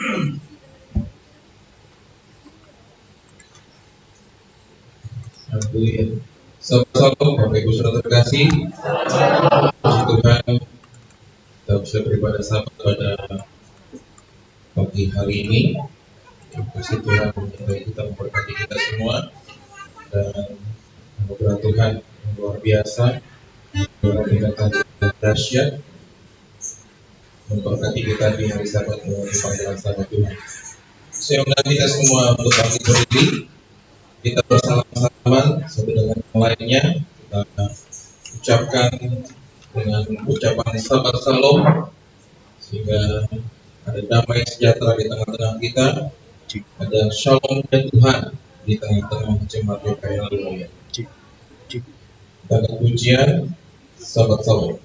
Haleluya. Salam Bapak Ibu Saudara terkasih, puji Tuhan kita bisa beribadah sama pada pagi hari ini. Terima kasih Tuhan menyertai kita, memberkati kita semua, dan anugerah Tuhan yang luar biasa, luar biasa dan dahsyat memberkati kita di hari Sabat melalui panggilan Sabat Tuhan. Saya undang kita semua untuk bangkit berdiri, kita bersama-sama satu dengan yang lainnya, kita ucapkan dengan ucapan Sabat Salam, sehingga ada damai sejahtera di tengah-tengah kita, ada Shalom dan Tuhan di tengah-tengah jemaat GPR Haleluya. Kita akan pujian Sabat Salam.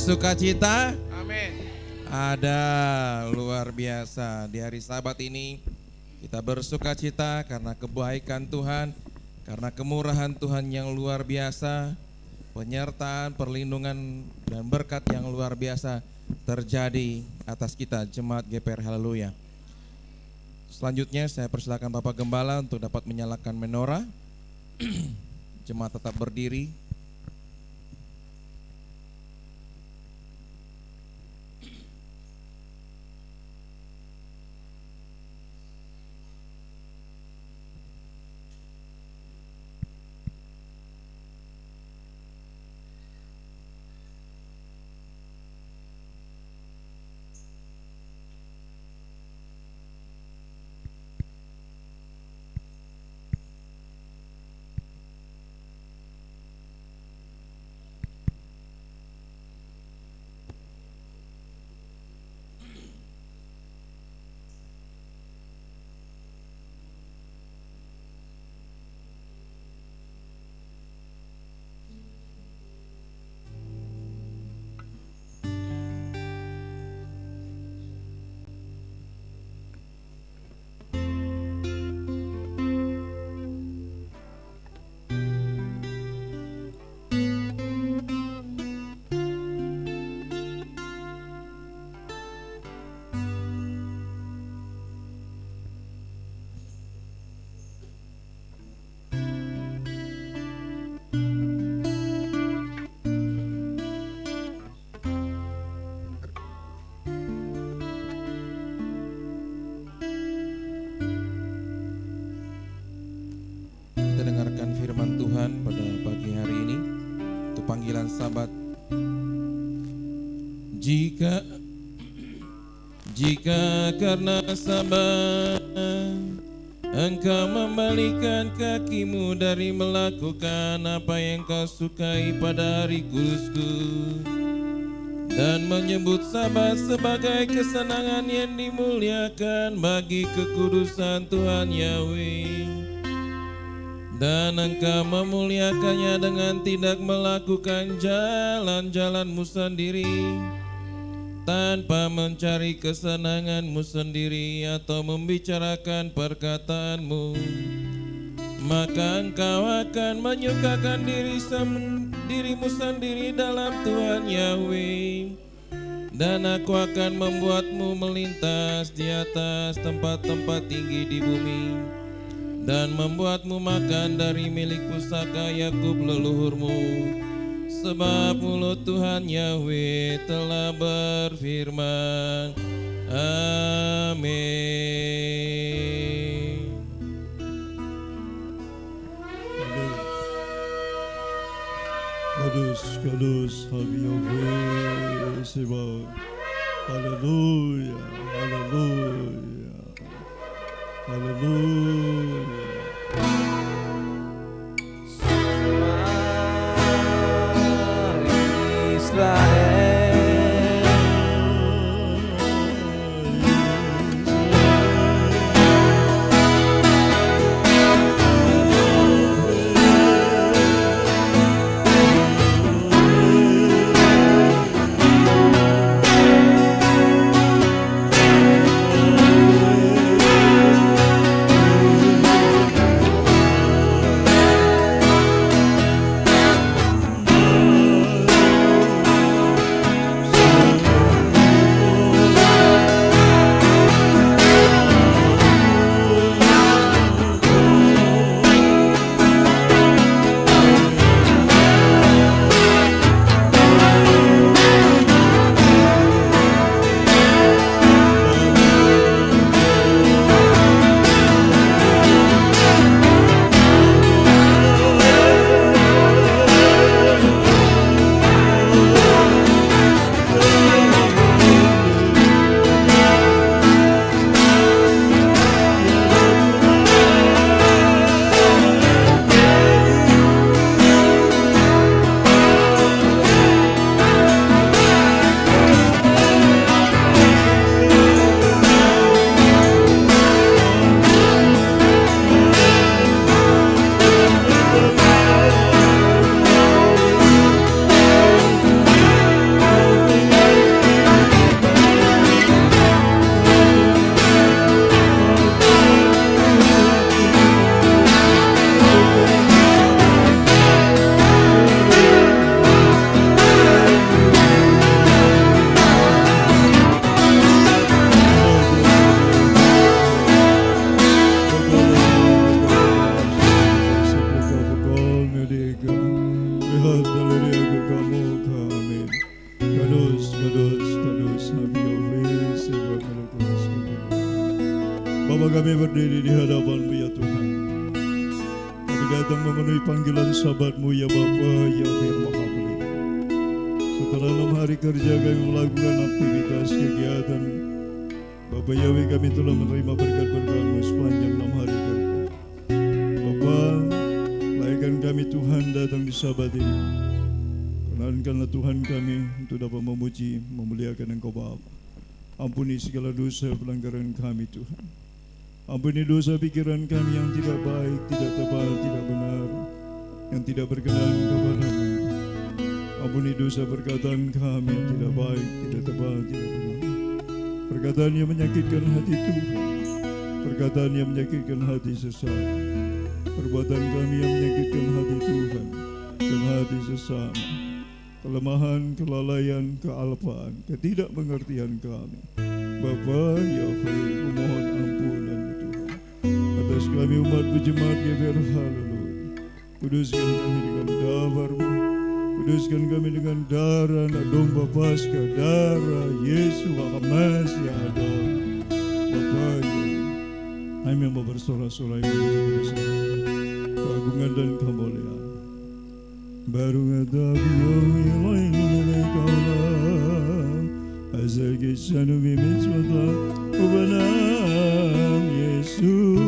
Sukacita, amin. Ada luar biasa di hari Sabat ini kita bersukacita karena kebaikan Tuhan, karena kemurahan Tuhan yang luar biasa, penyertaan, perlindungan dan berkat yang luar biasa terjadi atas kita jemaat GPR Haleluya. Selanjutnya saya persilakan Bapak Gembala untuk dapat menyalakan menorah. Jemaat tetap berdiri. Jika karena sabar Engkau membalikan kakimu dari melakukan apa yang kau sukai pada hari kudusku, dan menyebut sabat sebagai kesenangan yang dimuliakan bagi kekudusan Tuhan Yahweh, dan engkau memuliakannya dengan tidak melakukan jalan-jalanmu sendiri, tanpa mencari kesenanganmu sendiri atau membicarakan perkataanmu, maka engkau akan menyukakan dirimu sendiri dalam Tuhan Yahweh, dan aku akan membuatmu melintas di atas tempat-tempat tinggi di bumi, dan membuatmu makan dari milik pusaka Yakub leluhurmu. Sebab mulut Tuhan Yahweh telah berfirman. Amin. Kudus, kudus, Yahweh Sebab. Haleluya, haleluya, haleluya. Bapa, kami berdiri di hadapan-Mu ya Tuhan. Kami datang memenuhi panggilan sahabat-Mu ya Bapa Yahweh yang Maha Mulia. Setelah 6 hari kerja kami melakukan aktivitas kegiatan, Bapa Yahweh, kami telah menerima berkat-berkat-Mu sepanjang 6 hari kerja. Bapa, layakkan kami Tuhan datang di sabat ini. Kenankanlah Tuhan kami untuk dapat memuji, memuliakan Engkau Bapa. Ampuni segala dosa pelanggaran kami Tuhan. Ampuni dosa pikiran kami yang tidak baik, tidak tepat, tidak benar, yang tidak berkenan kepada-Mu. Ampuni dosa perkataan kami yang tidak baik, tidak tepat, tidak benar. Perkataan yang menyakitkan hati Tuhan, perkataan yang menyakitkan hati sesama, perbuatan kami yang menyakitkan hati Tuhan dan hati sesama, kelemahan, kelalaian, kealpaan, ketidakmengertian kami. Bapa Yahweh, mohon ampunan ya Tuhan atas kami umat-Mu jemaat GBR. Haleluya. Kuduskan kami dengan darah-Mu, kuduskan kami dengan darah anak domba Paskah, darah Yesus Al-Masih Adon. Bapa Yahweh, kami mau bersorak-sorai memuji kudusan, keagungan dan kemuliaan. Baru ada Yahweh sanu bimitsvata ubanam Yeshua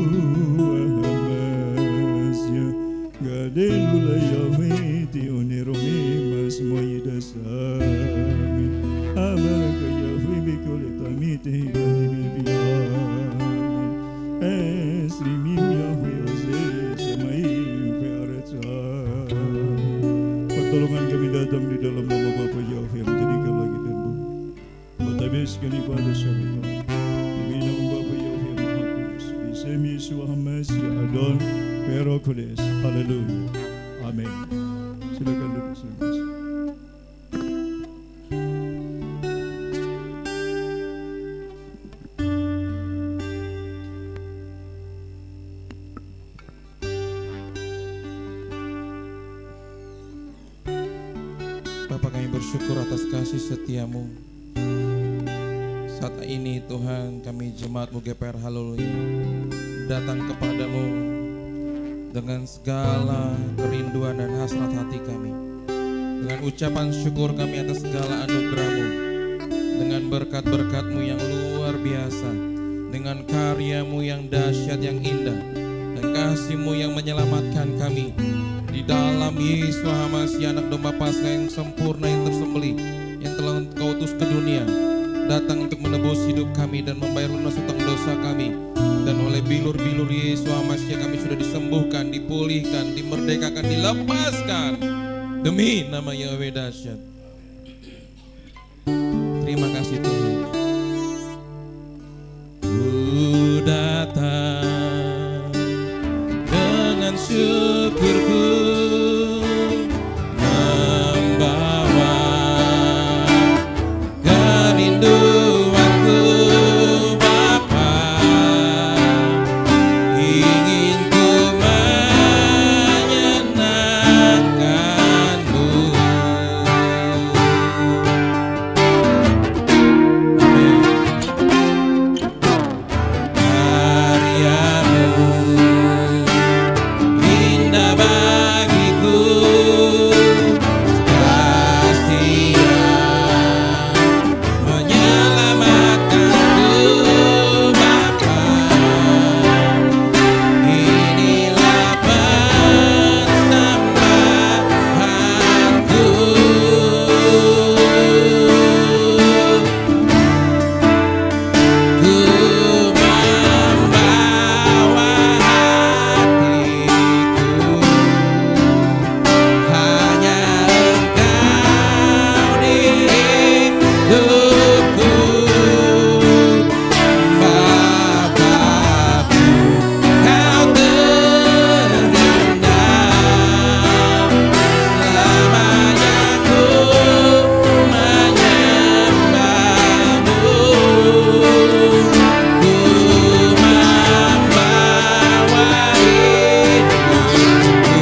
hamasya gadelu layaviti uniromimas moidasami abaraka yafi bikoletamite hidani bibiyamin esrimim yafi ose samai pertolongan kami datang di dalam nama Bapa Yahweh yang menjadikan langit dan bumi. Mentabiskan ibadah syarikat demi nama Bapa Yahweh yang Maha Kudus. Bismi Yeshua Hamasya Adon Perokules. Haleluya. Amin. Silakan duduk saudara. Bapa, kami bersyukur atas kasih setiamu. Saat ini Tuhan, kami jemaat-Mu GPR Haleluya datang kepadamu dengan segala kerinduan dan hasrat hati kami, dengan ucapan syukur kami atas segala anugerah-Mu, dengan berkat-berkat-Mu yang luar biasa, dengan karya-Mu yang dahsyat, yang indah, dan kasih-Mu yang menyelamatkan kami. Di dalam Yesus Hamasya, anak domba Paskah yang sempurna, yang tersembelih, yang telah Engkau utus ke dunia, datang untuk menebus hidup kami dan membayar lunas hutang dosa kami. Dan oleh bilur-bilur Yesus Hamasya kami sudah disembuhkan, dipulihkan, dimerdekakan, dilepaskan demi nama Yahweh dahsyat. Terima kasih Tuhan. Ku datang dengan syukurku, membawa kerinduanku Bapa, ingin ku menyenangkan-Mu. Karya-Mu indah bagiku, kasih menyelamatkanku Bapa. Inilah persembahanku, ku membawa hatiku, hanya Engkau di hidupku Bapa-Ku, Kau terindah, selamanya ku menyembah-Mu, ku membawa hidupku.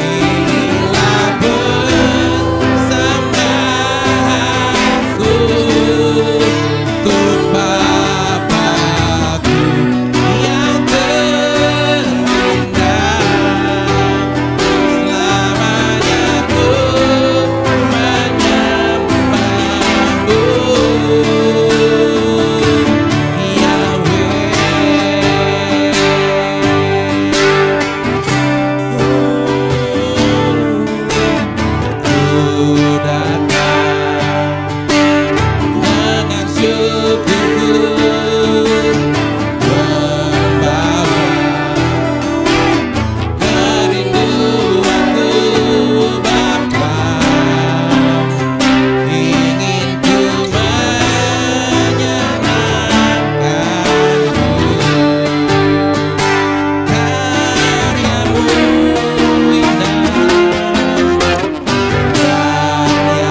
Inilah persembahanku untuk Bapa-Ku yang terindah, selamanya ku menyembah-Mu, Yahweh. Ku datang dengan syukurku, membawa kerinduanku Bapa, ingin ku menyenangkan-Mu. Karya-Mu indah, karya-Mu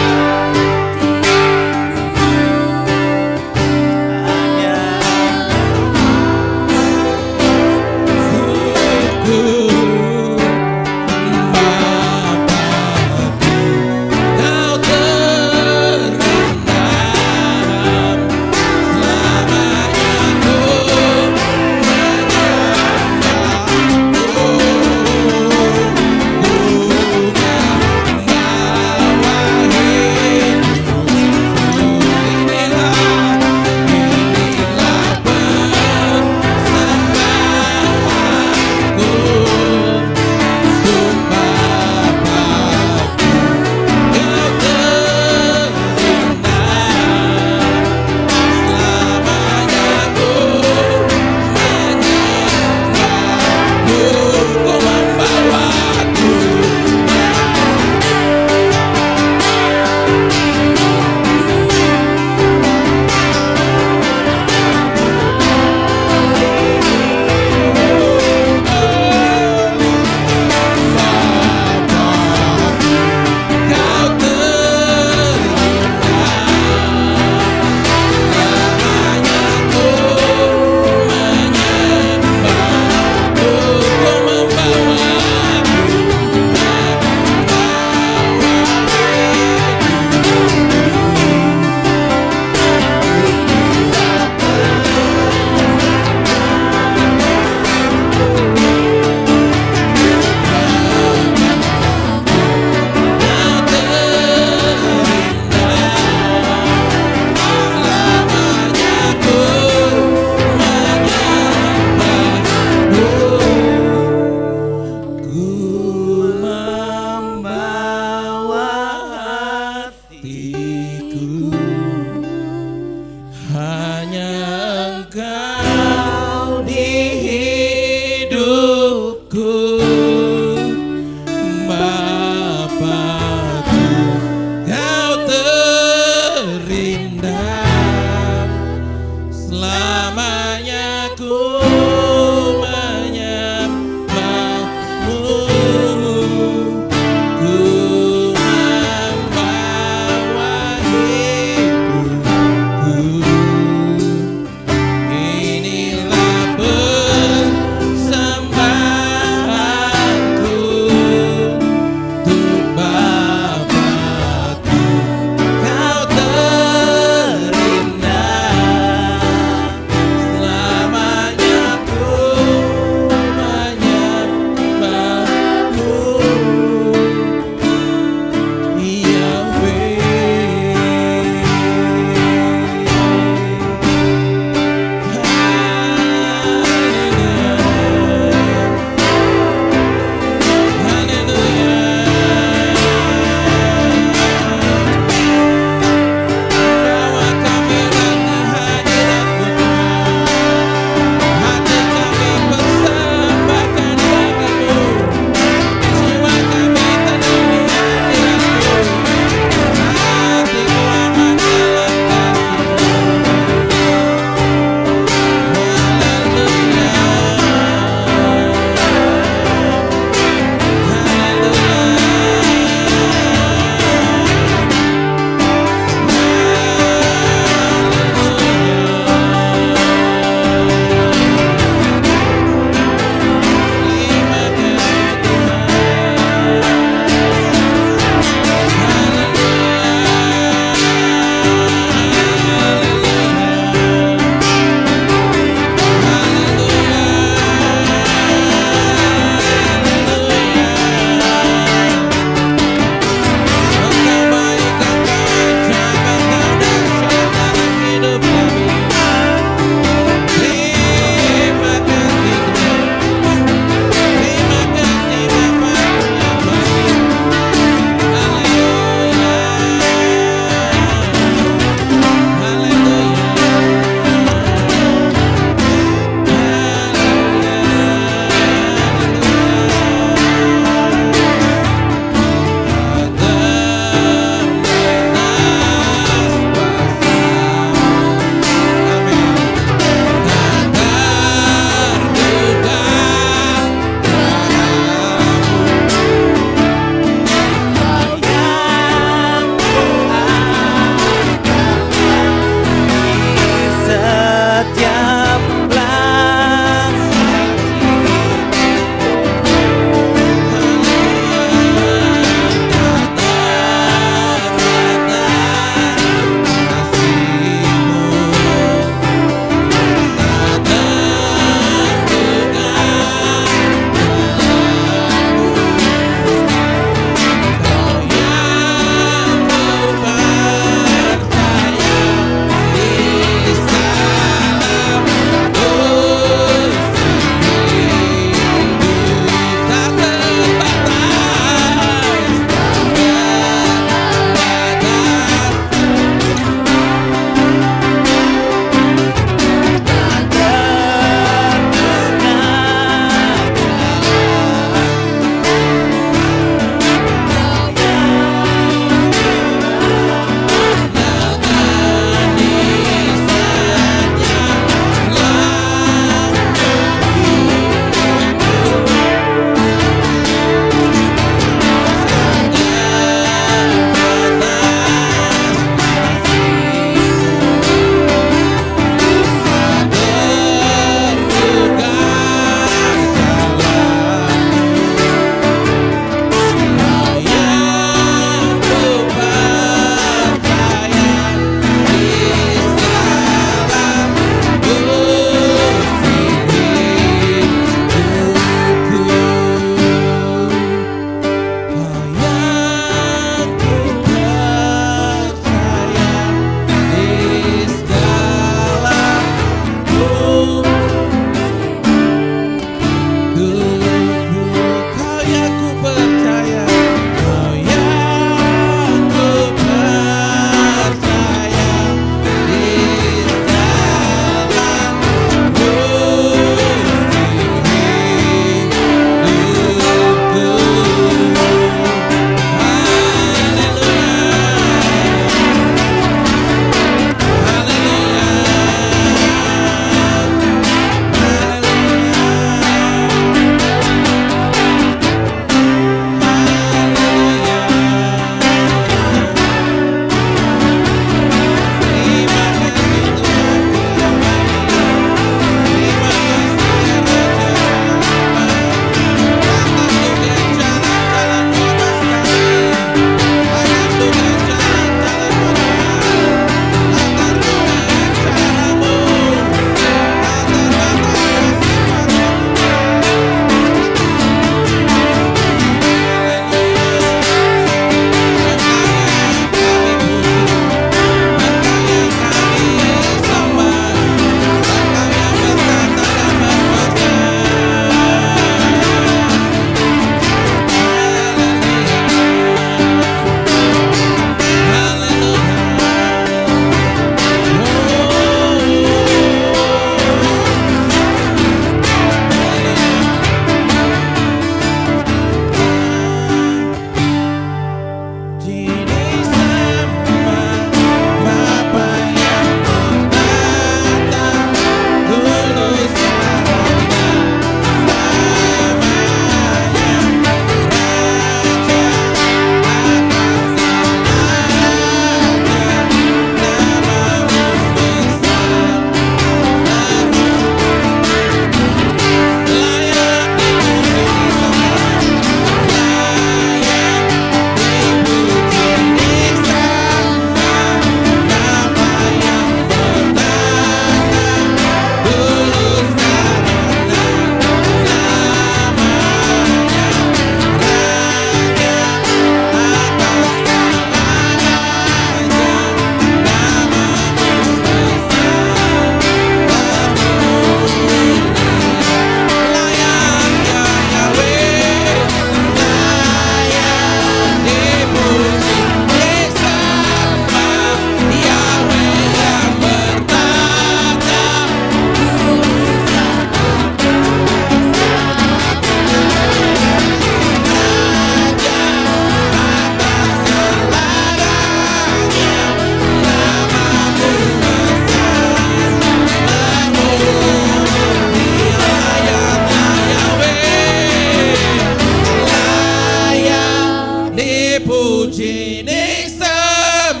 dipuji, disembah,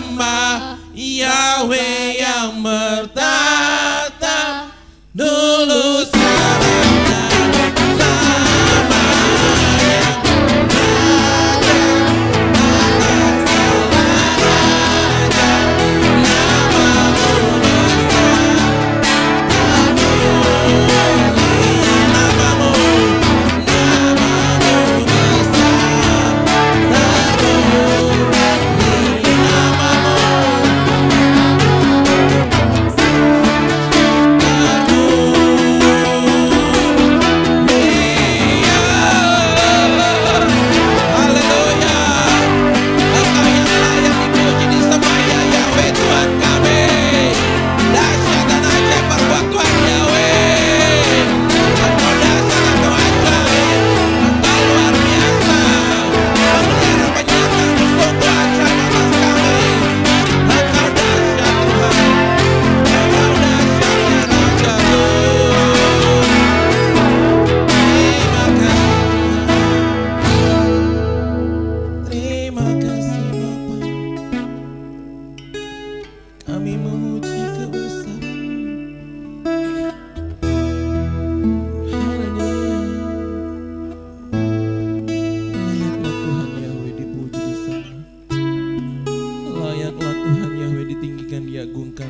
Yahweh yang bertata dulu sekarang dan selamanya. Raja atas segala raja, namamu besar, namamu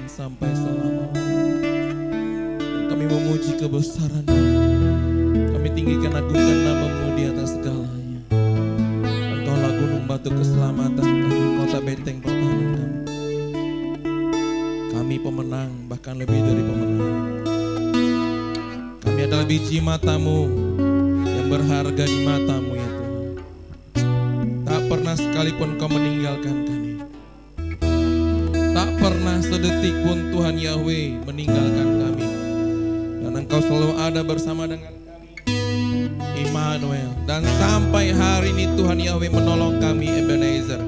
sampai selama-lamanya. Kami memuji kebesaran-Mu. Kami tinggikan agungkan nama-Mu di atas segalanya. Engkaulah gunung batu keselamatan kami, kota benteng pertahanan kami. Kami pemenang, bahkan lebih dari pemenang. Kami adalah biji mata-Mu yang berharga di mata-Mu ya Tuhan. Tak pernah sekalipun Kau meninggalkan kami. Tak pernah sedetik pun Tuhan Yahweh meninggalkan kami. Dan Engkau selalu ada bersama dengan kami, Immanuel. Dan sampai hari ini Tuhan Yahweh menolong kami, Ebenezer.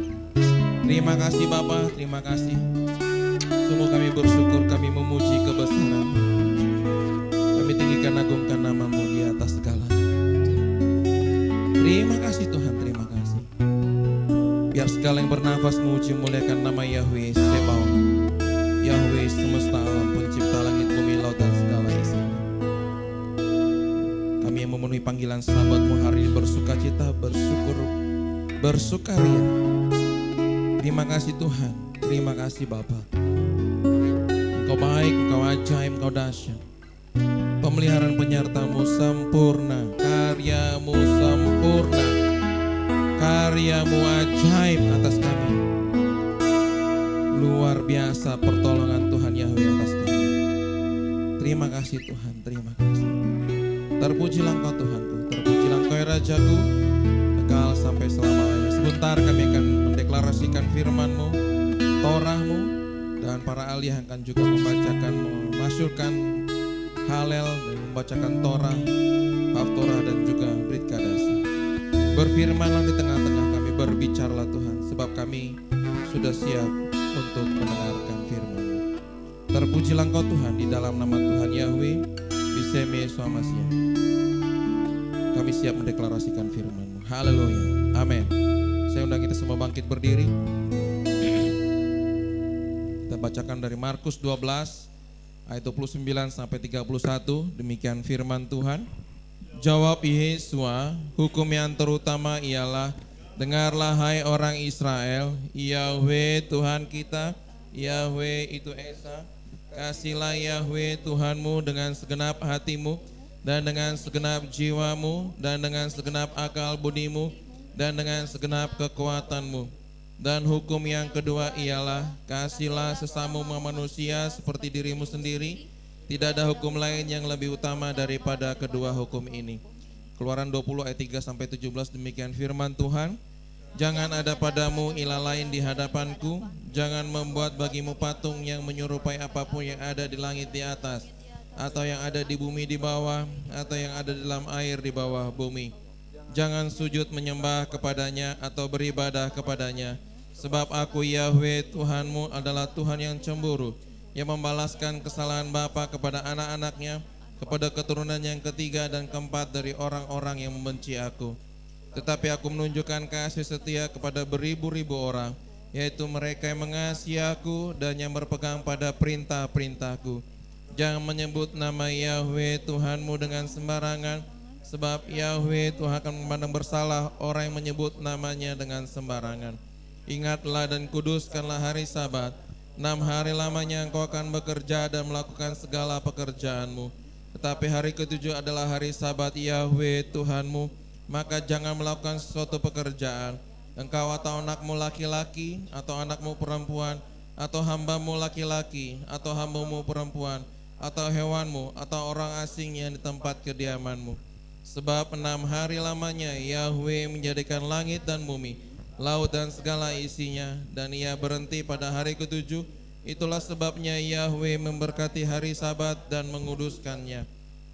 Terima kasih Bapa, terima kasih. Sungguh kami bersyukur, kami memuji kebesaran-Mu. Kami tinggikan agungkan nama-Mu di atas segalanya. Terima kasih Tuhan, terima kasih. Biar segala yang bernafas memuji muliakan nama Yahweh Sebaot, Yahweh semesta alam, pencipta langit, bumi, laut dan segala isinya. Kami yang memenuhi panggilan sahabat-Mu hari ini bersukacita, bersyukur, bersukaria. Terima kasih Tuhan, terima kasih Bapa. Engkau baik, Engkau ajaib, Engkau dahsyat. Pemeliharaan penyerta-Mu sempurna, karya-Mu sempurna, karya-Mu ajaib atas kami. Luar biasa pertolongan Tuhan Yahweh atas kami. Terima kasih Tuhan, terima kasih. Terpujilah Engkau Tuhanku, terpujilah Engkau ya Rajaku, kekal sampai selama-lamanya. Sebentar kami akan mendeklarasikan firman-Mu, Torah-Mu, dan para ahli yang akan juga membacakan, memasyurkan Halel dan membacakan Torah, Haftorah dan juga Brit Kadasa. Berfirmanlah di tengah-tengah kami, berbicaralah Tuhan, sebab kami sudah siap untuk mendengarkan firman-Mu. Terpujilah Engkau Tuhan di dalam nama Tuhan Yahweh, Bisem Yesua Mashiach. Kami siap mendeklarasikan firman-Mu. Haleluya, amin. Saya undang kita semua bangkit berdiri. Kita bacakan dari Markus 12 ayat 29 sampai 31. Demikian firman Tuhan. Jawab Yesua, hukum yang terutama ialah, dengarlah hai orang Israel, Yahweh Tuhan kita, Yahweh itu Esa. Kasihlah Yahweh Tuhanmu dengan segenap hatimu, dan dengan segenap jiwamu, dan dengan segenap akal budimu, dan dengan segenap kekuatanmu. Dan hukum yang kedua ialah, kasihlah sesamamu manusia seperti dirimu sendiri. Tidak ada hukum lain yang lebih utama daripada kedua hukum ini. Keluaran 20 ayat 3 sampai 17, demikian firman Tuhan. Jangan ada padamu ilah lain di hadapanku. Jangan membuat bagimu patung yang menyerupai apapun yang ada di langit di atas, atau yang ada di bumi di bawah, atau yang ada di dalam air di bawah bumi. Jangan sujud menyembah kepadanya atau beribadah kepadanya. Sebab aku Yahweh Tuhanmu adalah Tuhan yang cemburu, yang membalaskan kesalahan bapa kepada anak-anaknya, kepada keturunan yang ketiga dan keempat dari orang-orang yang membenci aku, tetapi aku menunjukkan kasih setia kepada beribu-ribu orang, yaitu mereka yang mengasihi aku dan yang berpegang pada perintah-perintahku. Jangan menyebut nama Yahweh Tuhanmu dengan sembarangan, sebab Yahweh Tuhan akan memandang bersalah orang yang menyebut namanya dengan sembarangan. Ingatlah dan kuduskanlah hari Sabat. 6 hari lamanya engkau akan bekerja dan melakukan segala pekerjaanmu. Tetapi hari ketujuh adalah hari Sabat Yahweh Tuhanmu, maka jangan melakukan sesuatu pekerjaan, engkau atau anakmu laki-laki, atau anakmu perempuan, atau hambamu laki-laki, atau hambamu perempuan, atau hewanmu, atau orang asing yang di tempat kediamanmu. Sebab 6 hari lamanya Yahweh menjadikan langit dan bumi, laut dan segala isinya, dan ia berhenti pada hari ketujuh. Itulah sebabnya Yahweh memberkati hari Sabat dan menguduskannya.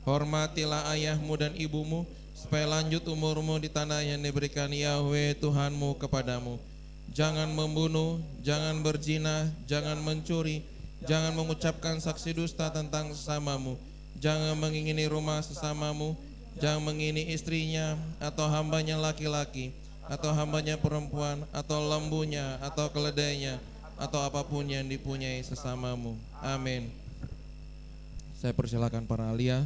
Hormatilah ayahmu dan ibumu, supaya lanjut umurmu di tanah yang diberikan Yahweh Tuhanmu kepadamu. Jangan membunuh, jangan berzina, jangan mencuri, jangan mengucapkan saksi dusta tentang sesamamu, jangan mengingini rumah sesamamu, jangan mengingini istrinya, atau hambanya laki-laki, atau hambanya perempuan, atau lembunya, atau keledainya, atau apapun yang dipunyai sesamamu. Amin. Saya persilakan para alia.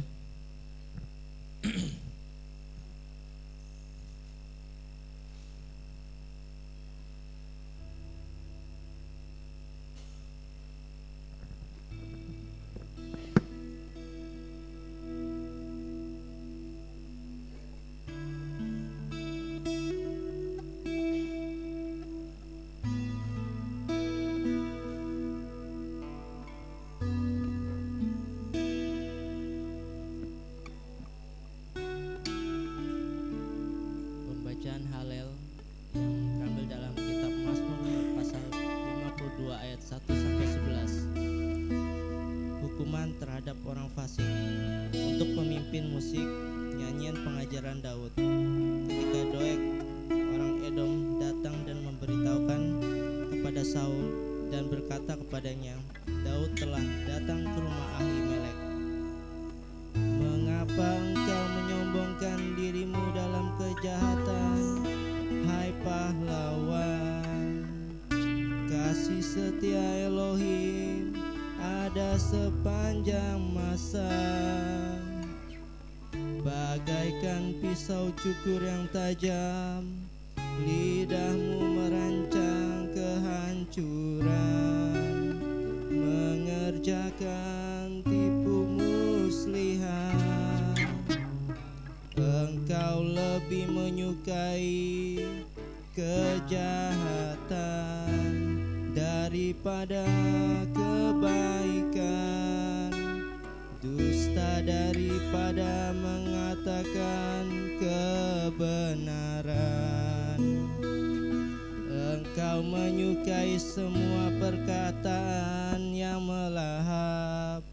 Pembacaan Halel yang terambil dalam kitab Mazmur pasal 52 ayat 1 sampai 11. Hukuman terhadap orang fasik. Untuk pemimpin musik, nyanyian pengajaran Daud. Ketika Doeg orang Edom datang dan memberitahukan kepada Saul dan berkata kepadanya, Daud telah datang ke rumah Ahimelek. Mengapa engkau menyombongkan dirimu dalam kejahatan, hai pahlawan? Kasih setia Elohim ada sepanjang masa, bagaikan pisau cukur yang tajam, lidahmu merancang kehancuran, mengerjakan tipu muslihat. Engkau lebih menyukai kejahatan daripada kebaikan, dusta daripada mengatakan kebenaran. Engkau menyukai semua perkataan yang melahap,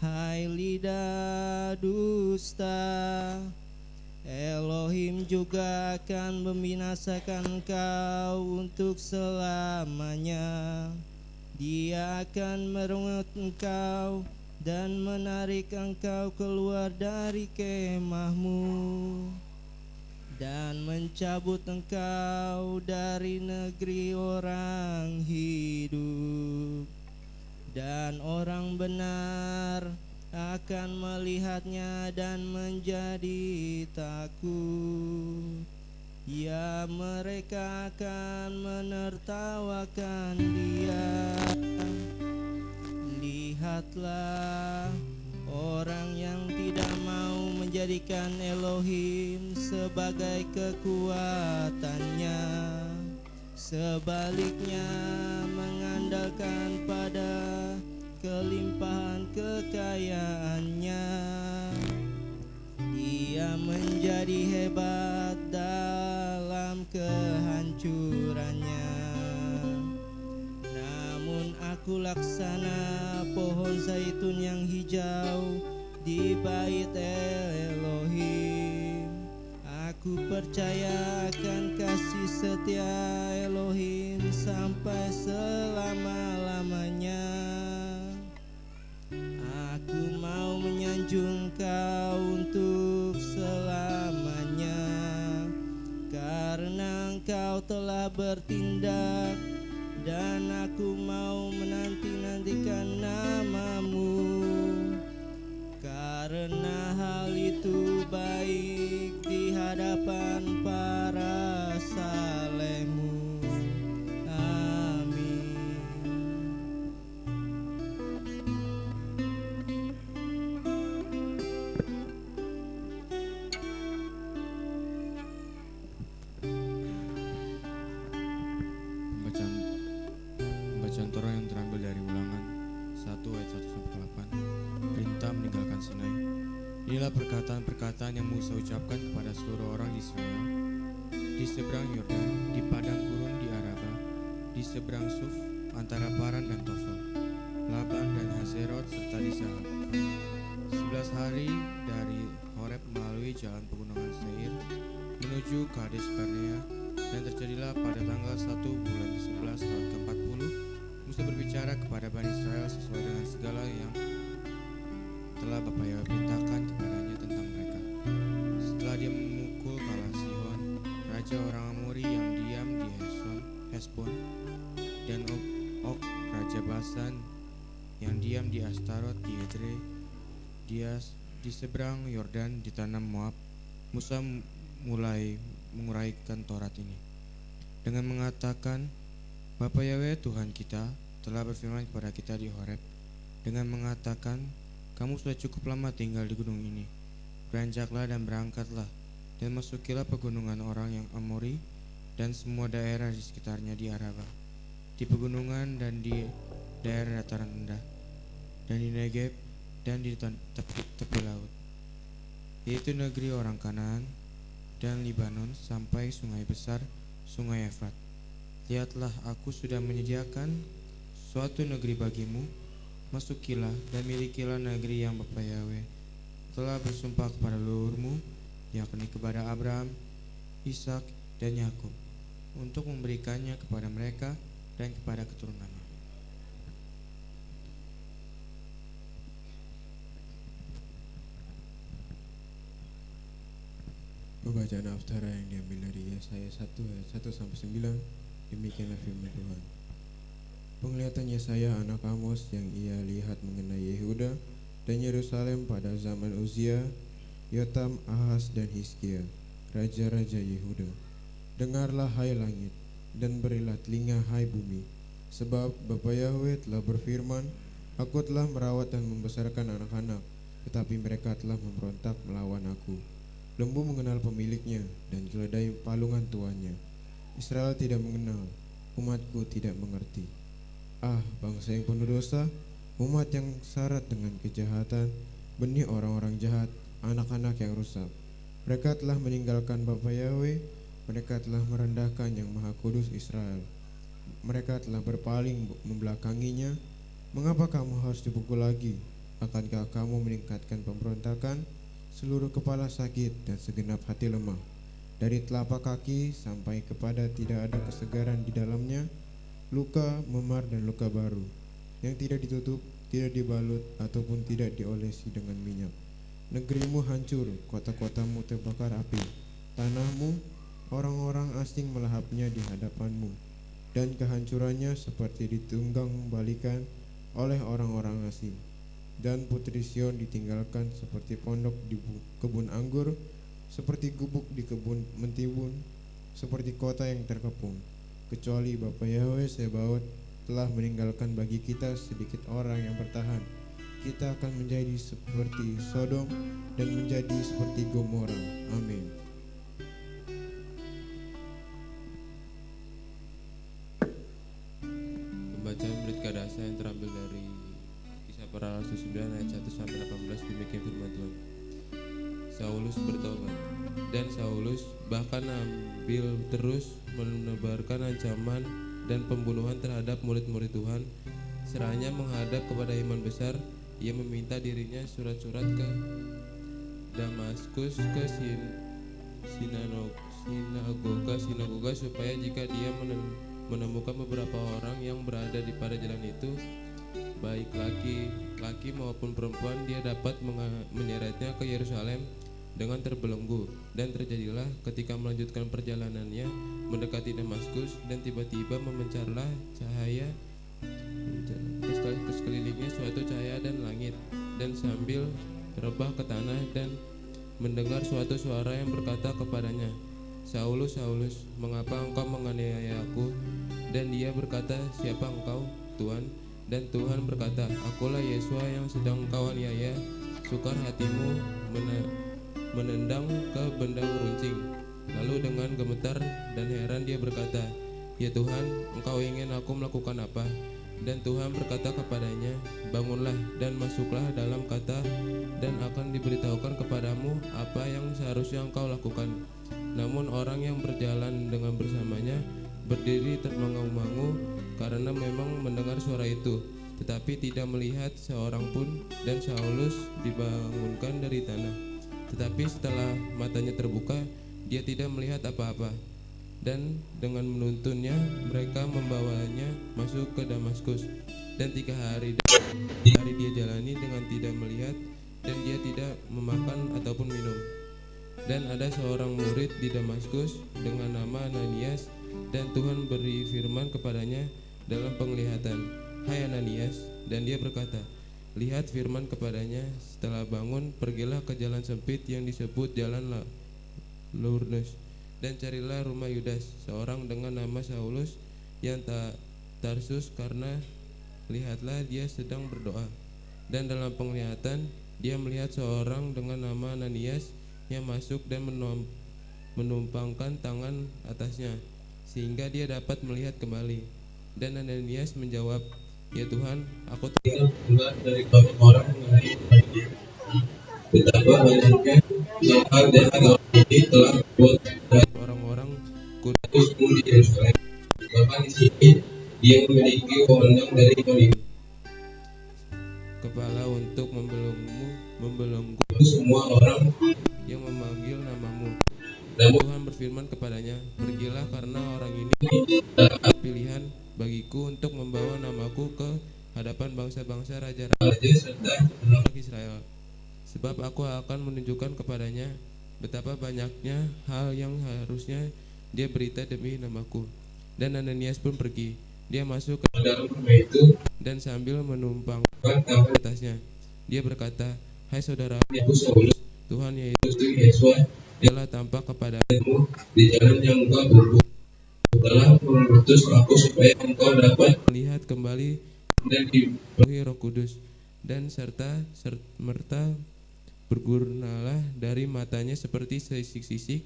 hai lidah dusta. Elohim juga akan membinasakan engkau untuk selamanya. Dia akan merungut engkau dan menarik engkau keluar dari kemahmu, dan mencabut engkau dari negeri orang hidup. Dan orang benar akan melihatnya dan menjadi takut. Ya, mereka akan menertawakan dia. Lihatlah, orang yang tidak mau menjadikan Elohim sebagai kekuatannya, sebaliknya mengandalkan pada kelimpahan kekayaannya. Dia menjadi hebat dalam kehancurannya. Namun aku laksana pohon zaitun yang hijau di bait Elohim. Aku percaya akan kasih setia Elohim sampai selama-lamanya. Aku mau menyanjung kau untuk selamanya, bertindak, dan aku mau menanti-nantikan namamu. Karena hal itu baik di hadapan para salehmu. Amin. Pembacaan Torah yang terambil dari Ulangan 1 ayat 1-8. Perintah meninggalkan Sinai. Inilah perkataan-perkataan yang Musa ucapkan kepada seluruh orang di Israel di seberang Yordan, di padang gurun di Araba, di seberang Suf, antara Paran dan Tofel, Laban dan Hazerot, serta di Zahab. 11 hari dari Horeb melalui jalan pegunungan Seir menuju Kades Barnea, dan terjadilah pada tanggal 1 bulan ke-11 tahun ke-40, Musa berbicara kepada Bani Israel sesuai dengan segala yang telah Bapa Yahwe perintahkan kepadanya tentang mereka. Setelah dia memukul kalah Sihon, raja orang Amori yang diam di Hesbon, dan Og, raja Basan yang diam di Astarot di Edrei, dia di seberang Yordan di tanah Moab, Musa mulai menguraikan Taurat ini dengan mengatakan, Bapa Yahwe Tuhan kita telah berfirman kepada kita di Horeb dengan mengatakan, kamu sudah cukup lama tinggal di gunung ini. Beranjaklah dan berangkatlah, dan masukilah pegunungan orang yang Amori dan semua daerah di sekitarnya di Araba, di pegunungan dan di daerah dataran rendah, dan di Negeb dan di tepi laut, yaitu negeri orang Kanaan dan Libanon sampai sungai besar, sungai Efrat. Lihatlah, aku sudah menyediakan suatu negeri bagimu. Masukilah dan milikilah negeri yang Bapa Yahwe telah bersumpah kepada leluhurmu, yakni kepada Abraham, Ishak, dan Yakub, untuk memberikannya kepada mereka dan kepada keturunannya. Pembacaan Aftara yang diambil dari Yesaya 1 ayat 1-9. Demikianlah firman Tuhan. Penglihatan Yesaya anak Amos yang ia lihat mengenai Yehuda dan Yerusalem pada zaman Uzia, Yotam, Ahaz, dan Hizkia, raja-raja Yehuda. Dengarlah hai langit, dan berilah telinga hai bumi, sebab Bapa Yahwe telah berfirman, aku telah merawat dan membesarkan anak-anak, tetapi mereka telah memberontak melawan aku. Lembu mengenal pemiliknya, dan keledai palungan tuannya. Israel tidak mengenal, umatku tidak mengerti. Ah, bangsa yang penuh dosa, umat yang syarat dengan kejahatan, benih orang-orang jahat, anak-anak yang rusak. Mereka telah meninggalkan Bapa Yahwe, mereka telah merendahkan yang Maha Kudus Israel. Mereka telah berpaling membelakanginya. Mengapa kamu harus dipukul lagi? Akankah kamu meningkatkan pemberontakan? Seluruh kepala sakit dan segenap hati lemah, dari telapak kaki sampai kepada tidak ada kesegaran di dalamnya, luka, memar, dan luka baru, yang tidak ditutup, tidak dibalut, ataupun tidak diolesi dengan minyak. Negerimu hancur, kota-kotamu terbakar api, tanahmu, orang-orang asing melahapnya di hadapanmu, dan kehancurannya seperti ditunggang balikan oleh orang-orang asing. Dan putri Sion ditinggalkan seperti pondok di kebun anggur, seperti gubuk di kebun mentimun, seperti kota yang terkepung. Kecuali Bapa Yahwe Sebaot telah meninggalkan bagi kita sedikit orang yang bertahan, kita akan menjadi seperti Sodom dan menjadi seperti Gomora. Amin. Pembacaan Berit Kadasa yang terambil dari Kisah Para Rasul 9 ayat 1-18. Demikian firman Tuhan. Saulus bertobat, dan Saulus bahkan ambil terus menebarkan ancaman dan pembunuhan terhadap murid-murid Tuhan. Seraya menghadap kepada imam besar, ia meminta dirinya surat-surat ke Damaskus, ke sinagoga supaya jika dia menemukan beberapa orang yang berada di pada jalan itu, baik laki-laki maupun perempuan, dia dapat menyeretnya ke Yerusalem dengan terbelenggu. Dan terjadilah ketika melanjutkan perjalanannya mendekati Damaskus, dan tiba-tiba memancarlah cahaya ke sekelilingnya suatu cahaya dan langit, dan sambil rebah ke tanah dan mendengar suatu suara yang berkata kepadanya, Saulus, Saulus, mengapa engkau menganiaya aku? Dan dia berkata, siapa engkau, Tuhan? Dan Tuhan berkata, akulah Yesua yang sedang engkau aniaya. Sukar hatimu menendang ke benda runcing. Lalu dengan gemetar dan heran dia berkata, ya Tuhan, engkau ingin aku melakukan apa? Dan Tuhan berkata kepadanya, bangunlah dan masuklah dalam kata, dan akan diberitahukan kepadamu apa yang seharusnya engkau lakukan. Namun orang yang berjalan dengan bersamanya berdiri termangu-mangu karena memang mendengar suara itu, tetapi tidak melihat seorang pun. Dan Saulus dibangunkan dari tanah, tetapi setelah matanya terbuka, dia tidak melihat apa-apa. Dan dengan menuntunnya mereka membawanya masuk ke Damaskus. Dan 3 hari dia jalani dengan tidak melihat, dan dia tidak memakan ataupun minum. Dan ada seorang murid di Damaskus dengan nama Ananias, dan Tuhan beri firman kepadanya dalam penglihatan, hai Ananias. Dan dia berkata, lihat firman kepadanya, setelah bangun pergilah ke jalan sempit yang disebut jalan Lourdes, dan carilah rumah Yudas, seorang dengan nama Saulus yang Tarsus, karena lihatlah dia sedang berdoa. Dan dalam penglihatan dia melihat seorang dengan nama Ananias yang masuk dan menumpangkan tangan atasnya, sehingga dia dapat melihat kembali. Dan Ananias menjawab, ya Tuhan, aku dengar dari banyak orang mengenai dia, betapa banyaknya hal jahat orang ini telah membuat orang-orang kudus pun di Yerusalem. Bahkan di sini dia memiliki wewenang dari kepala untuk membelenggu semua orang yang memanggil namamu. Namun Tuhan berfirman kepadanya, pergilah, karena orang ini pilihan bagiku untuk membawa namaku ke hadapan bangsa-bangsa, raja-raja serta anak Israel. Sebab aku akan menunjukkan kepadanya betapa banyaknya hal yang harusnya dia berita demi namaku. Dan Ananias pun pergi. Dia masuk ke dalam rumah itu dan sambil menumpang tangan atasnya, dia berkata, hai saudara, aku Saulus, Tuhan Yesus telah tampak kepada di jalan yang engkau tempuh, telah mengutus aku supaya engkau dapat melihat kembali dan dipenuhi Roh Kudus. Dan merta bergurnalah dari matanya seperti sisik-sisik,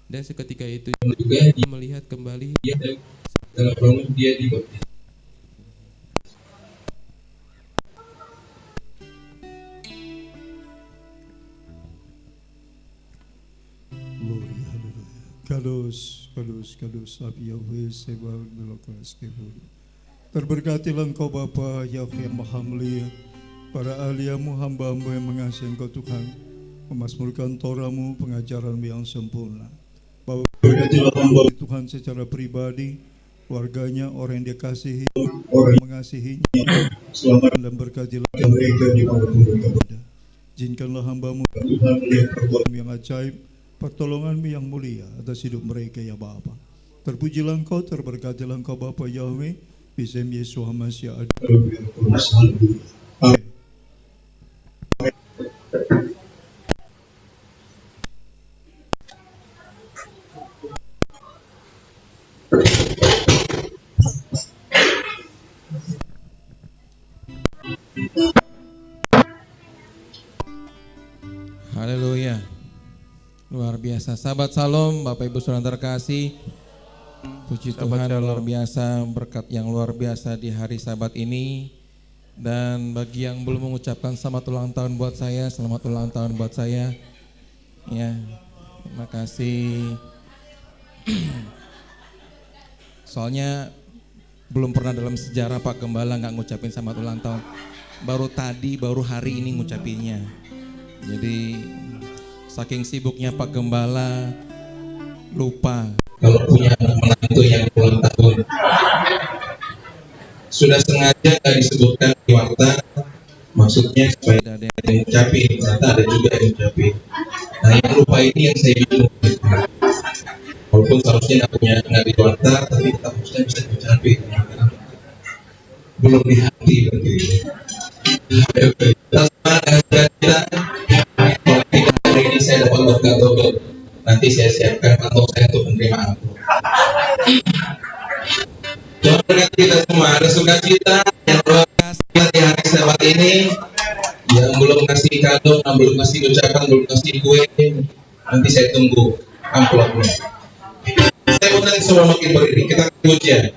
dan seketika itu juga dia melihat kembali. dia telah bangun, dia dibaptis. Gloria, haleluya. Kados, kados, kados, Abi Yahweh, Sebab, Belokas, Kebun. Terberkatilah engkau Bapa Yahweh yang Maha Mulia, para ahliamu, hamba-hamba yang mengasihi engkau Tuhan, memasmurkan Torahmu, pengajaranmu yang sempurna. Bapak berkatilah hamba Tuhan secara pribadi, keluarganya, orang yang dia kasihi, orang yang mengasihinya, selamat dan berkatilah mereka di mana pun mereka berada. Izinkanlah hambamu Tuhan melihat perbuatanmu yang ajaib, pertolonganmu yang mulia atas hidup mereka ya Bapa. Terpujilah engkau, terberkatilah engkau Bapa Yahweh, Bisem Yesus Hamasya ada. Amin. Haleluya. Luar biasa. Sahabat Salom, Bapak Ibu Saudara terkasih, puji Tuhan, luar biasa, berkat yang luar biasa di hari Sabat ini. Dan bagi yang belum mengucapkan selamat ulang tahun buat saya, selamat ulang tahun buat saya. Ya, terima kasih. Soalnya belum pernah dalam sejarah Pak Gembala nggak ngucapin selamat ulang tahun. Baru hari ini ngucapinnya. Jadi saking sibuknya Pak Gembala lupa. Kalau punya menantu yang ulang tahun, sudah sengaja nggak disebutkan di warta, maksudnya supaya ada yang ngucapin, ternyata ada juga yang ngucapin. Nah yang lupa ini yang saya bingung. Walaupun seharusnya nggak di luar, tapi kita harusnya bisa dicapai. Belum di hati berarti. Kita kalau tidak hari ini saya dapat berkat double. Nanti saya siapkan kantong saya untuk menerima amplop. Tuhan berkati kita semua. Ada sukacita yang luar biasa di hari Sabat ini. Yang belum kasih kado, yang belum kasih ucapan, belum kasih kue, nanti saya tunggu amplopnya. Saya undang semua makin berdiri. Kita pujian.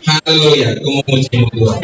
Haleluya. Aku memuji Tuhan.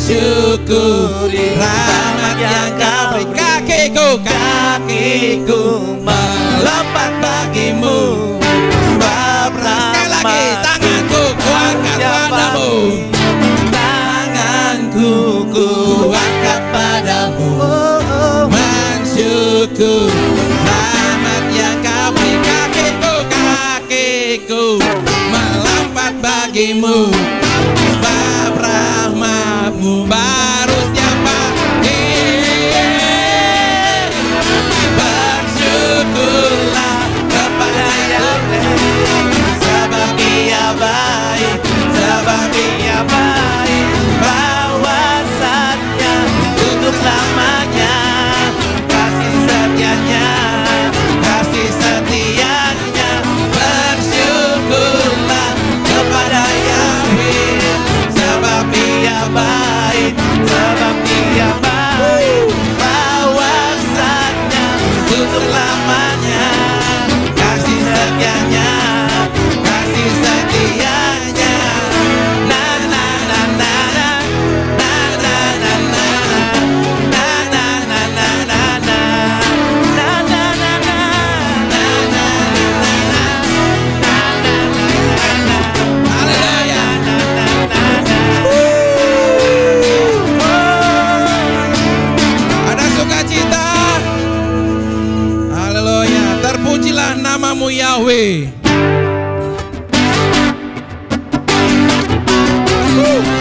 mensyukuri rahmat yang kau beri. Kakiku melompat bagimu, sebab sekali lagi tanganku kuangkat padamu, tanganku kuangkat padamu, mensyukuri rahmat yang kau beri. Kakiku melompat bagimu, sebab rahmatmu baru setiap pagi. Bersyukurlah kepada Yahweh, sebab Ia baik, sebab Ia baik, bahwasanya untuk selamanya kasih setianya, kasih setianya. Bersyukurlah kepada Yahweh. namamu Yahweh.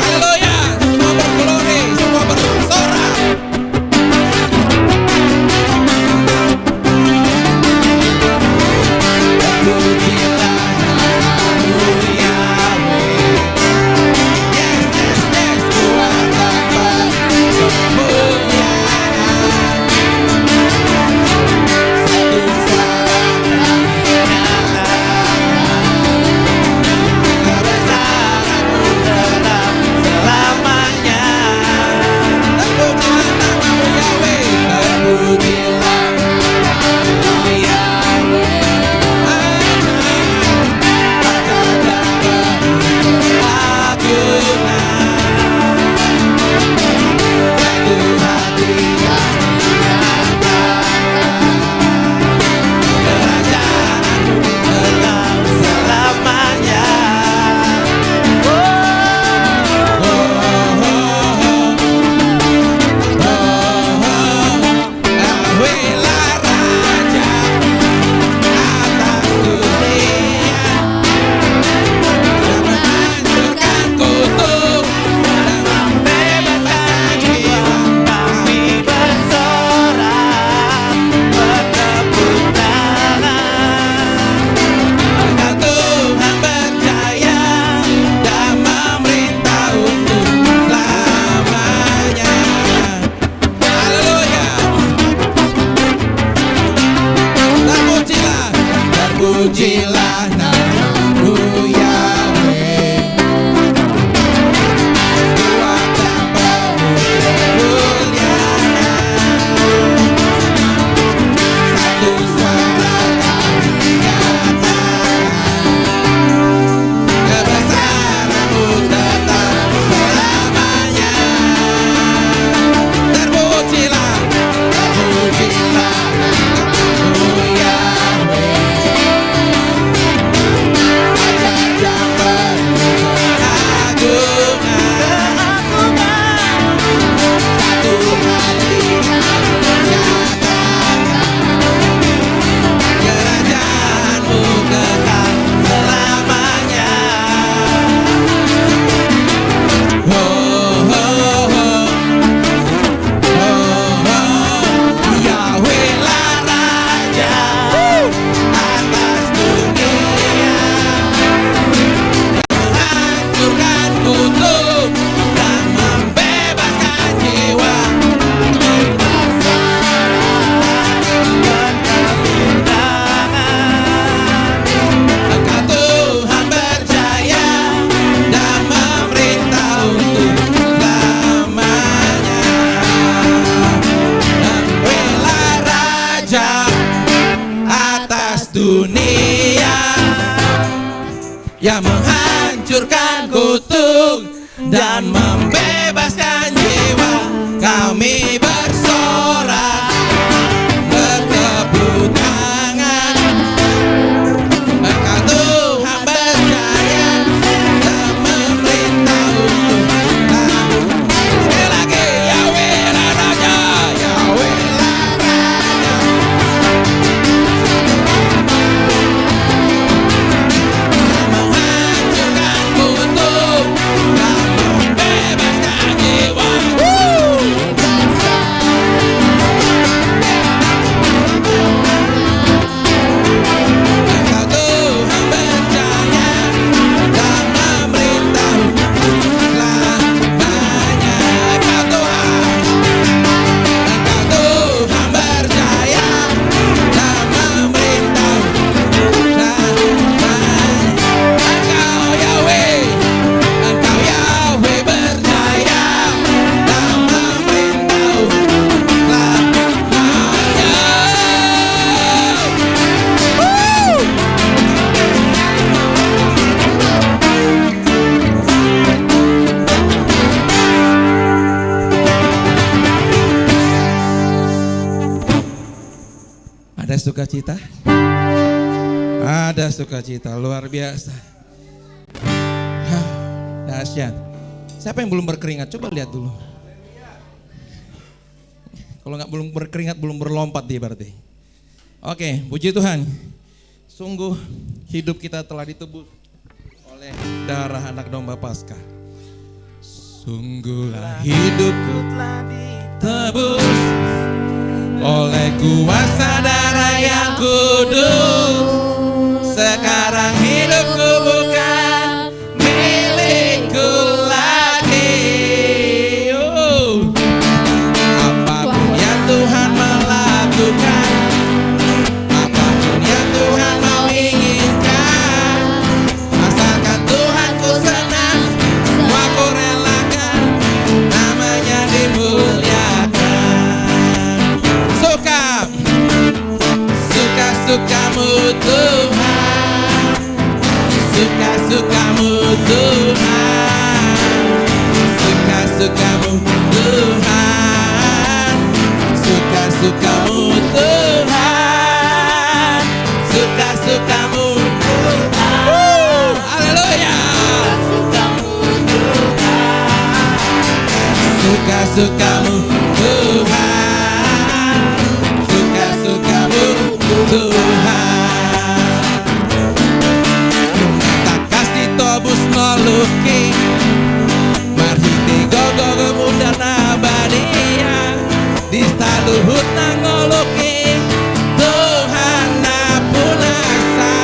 Haleluya, semua berglori, semua bersorak. Terpujilah namamu Yahweh. Yes, yes, yes, Tuhan dapat kemuliaan. Satu suara kami nyatakan, kebesaran-Mu tetap selamanya. Terpujilah namamu Yahweh. Terpujilah namamu Yahweh. Terpujilah namamu Yahweh. Tuhan dapat kemuliaan. Satu suara kami nyatakan, kebesaran-Mu tetap selamanya. Terpujilah namamu Yahweh. Yang menghancurkan kutuk dan membebaskan jiwa, kami bersorak, bertepuk tangan. Engkau Tuhan berjaya dan memerintah untuk kami. Sekali lagi, Yahweh lah Raja, Yahweh lah Raja. Menghancurkan kutuk dan membebaskan jiwa. Ada sukacita? Ada sukacita luar biasa. Hah, dahsyat. Siapa yang belum berkeringat? Coba lihat dulu. Kalau nggak belum berkeringat, belum berlompat dia berarti. Oke, puji Tuhan. Sungguh hidup kita telah ditebus oleh darah anak domba Paskah. Sungguhlah hidupku telah ditebus oleh kuasa darah yang kudus. Sekarang hidupku bukan milikku lagi. Apapun yang Tuhan melakukan, apapun yang Tuhan mau inginkan, asalkan Tuhan ku senang, semua ku relakan, namanya dimuliakan. Suka-sukamu Tuhan, suka-sukamu Tuhan, suka-sukamu Tuhan, suka-sukamu Tuhan, suka-sukamu Tuhan. Haleluya. Suka-sukamu Tuhan, suka-sukamu Tuhan. Takas ditobus meluki, marhiti gogo kemudian abadia, di saluhut nangoloki Tuhan napunasa.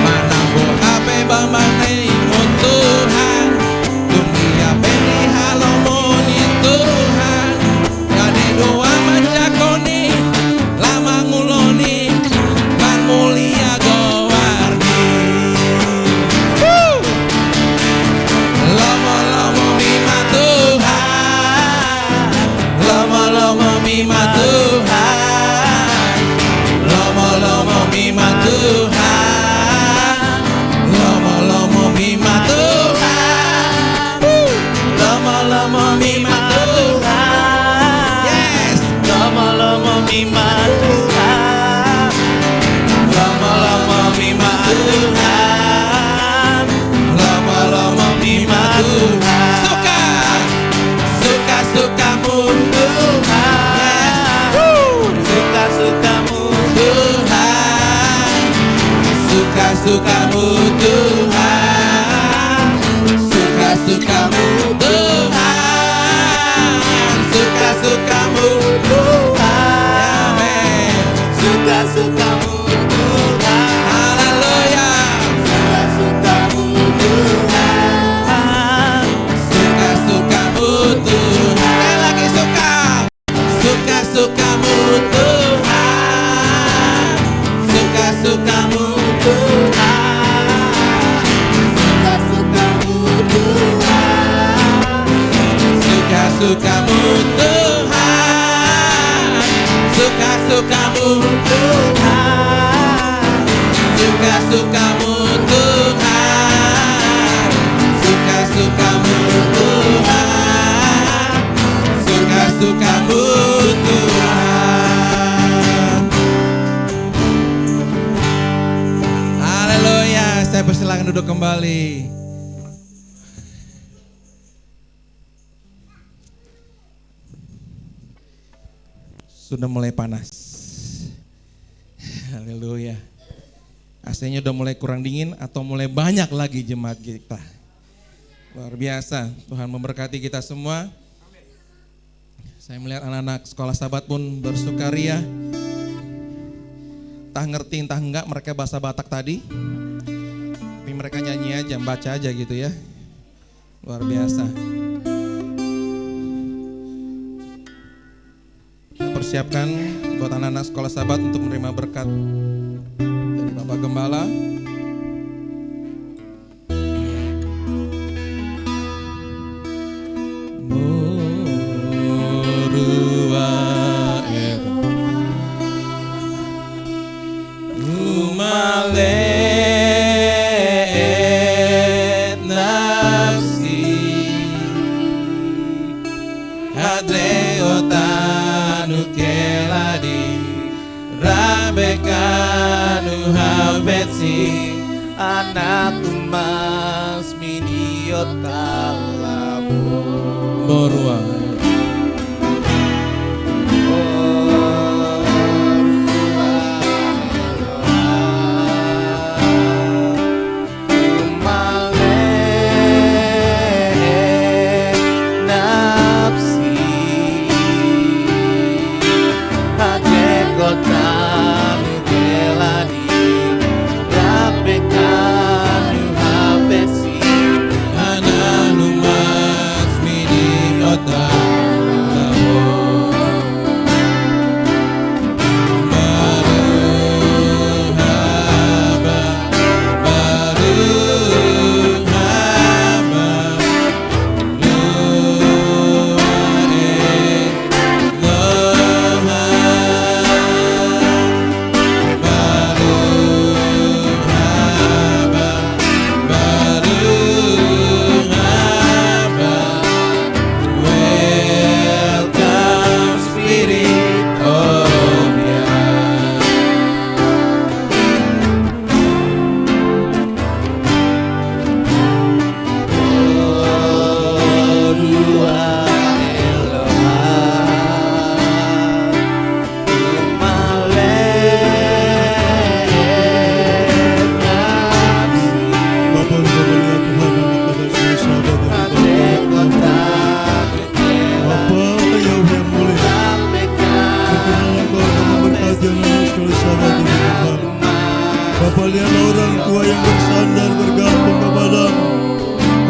Mana bohape bamane imun Tuhan, dunia beni halomoni Tuhan, gade doa mancakoni, lama nguloni, kan mulia gowarni. Lomo-lomo mima Tuhan, lomo-lomo mima Tuhan, lomo-lomo mima Tuhan, lomo-lomo mima Tuhan, lomo-lomo mima Tuhan, yes, lomo-lomo mima Tuhan, lomo-lomo mima Tuhan, lomo-lomo mima Tuhan. Suka-sukamu Tuhan, suka-sukamu Tuhan, suka-sukamu Tuhan, suka-sukamu Tuhan, suka-sukamu Tuhan, amin. Suka-sukamu Tuhan, haleluya. Suka-sukamu Tuhan, suka-sukamu Tuhan. Sekali lagi suka-sukamu Tuhan, suka-sukamu Tuhan, suka-sukamu Tuhan, suka-sukamu Tuhan, suka-sukamu Tuhan, suka-sukamu Tuhan, suka-sukamu Tuhan, suka-sukamu Tuhan. Haleluya. Saya persilakan duduk kembali. Sudah mulai panas. Haleluya. AC-nya udah mulai kurang dingin atau mulai banyak lagi jemaat kita. Luar biasa. Tuhan memberkati kita semua. Saya melihat anak-anak sekolah Sabat pun bersukaria. Entah ngerti entah enggak mereka bahasa Batak tadi. Tapi mereka nyanyi aja, baca aja gitu ya. Luar biasa. Persiapkan buat anak-anak sekolah Sabat untuk menerima berkat dari Bapak Gembala. Anak emas miniot kalabo Borua Bapa, lihatlah orang tua yang bersandar bergantung kepadamu,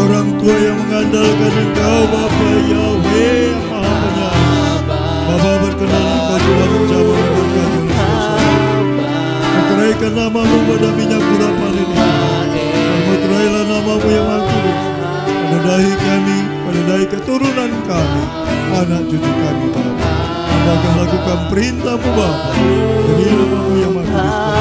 orang tua yang mengandalkan Engkau, Bapa Yahweh yang Maha Penyayang. Bapa, berkenan Engkau Tuhan menjamah memberkati meteraikan namamu pada minyak urapan ini, dan meterailah namamu yang Maha Kudus pada dahi kami, pada dahi keturunan kami, anak cucu kami, Bapa. Hamba akan lakukan perintahmu, Bapa, demi namamu yang Maha Kudus.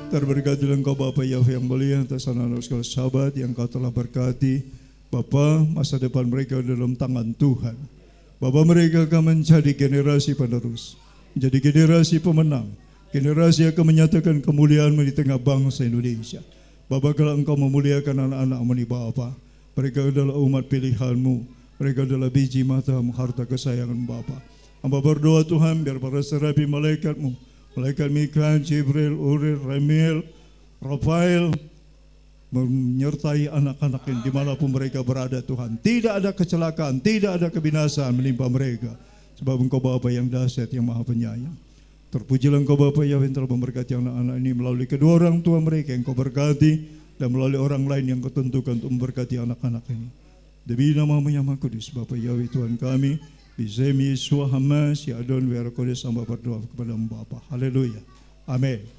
Terberkatilah Engkau Bapa Yahweh yang mulia atas anak-anak segala sahabat yang Kau telah berkati. Bapa, masa depan mereka dalam tangan Tuhan. Bapa, mereka akan menjadi generasi penerus, menjadi generasi pemenang, generasi yang akan menyatakan kemuliaan di tengah bangsa Indonesia. Bapa, kalau Engkau memuliakan anak-anak-Mu ini Bapa, mereka adalah umat pilihan-Mu, mereka adalah biji mata harta kesayangan Bapa. Hamba berdoa Tuhan, biar para serapi malaikat-Mu, malaikat Mikael, Jibril, Uriel, Ramiel, Rafael, menyertai anak-anak yang dimanapun mereka berada Tuhan. Tidak ada kecelakaan, tidak ada kebinasaan menimpa mereka. Sebab Engkau Bapa yang dahsyat, yang maha penyayang. Terpujilah Engkau Bapa Yahweh yang telah memberkati anak-anak ini melalui kedua orang tua mereka yang Kau berkati. dan melalui orang lain yang kau tentukan untuk memberkati anak-anak ini. Demi nama-Mu yang Maha Kudus, Bapa Yahweh Tuhan kami, Bisemi Yesus Hamas, Ya Adon, Wera Kodes, hamba berdoa kepada Bapa. Haleluya. Amin.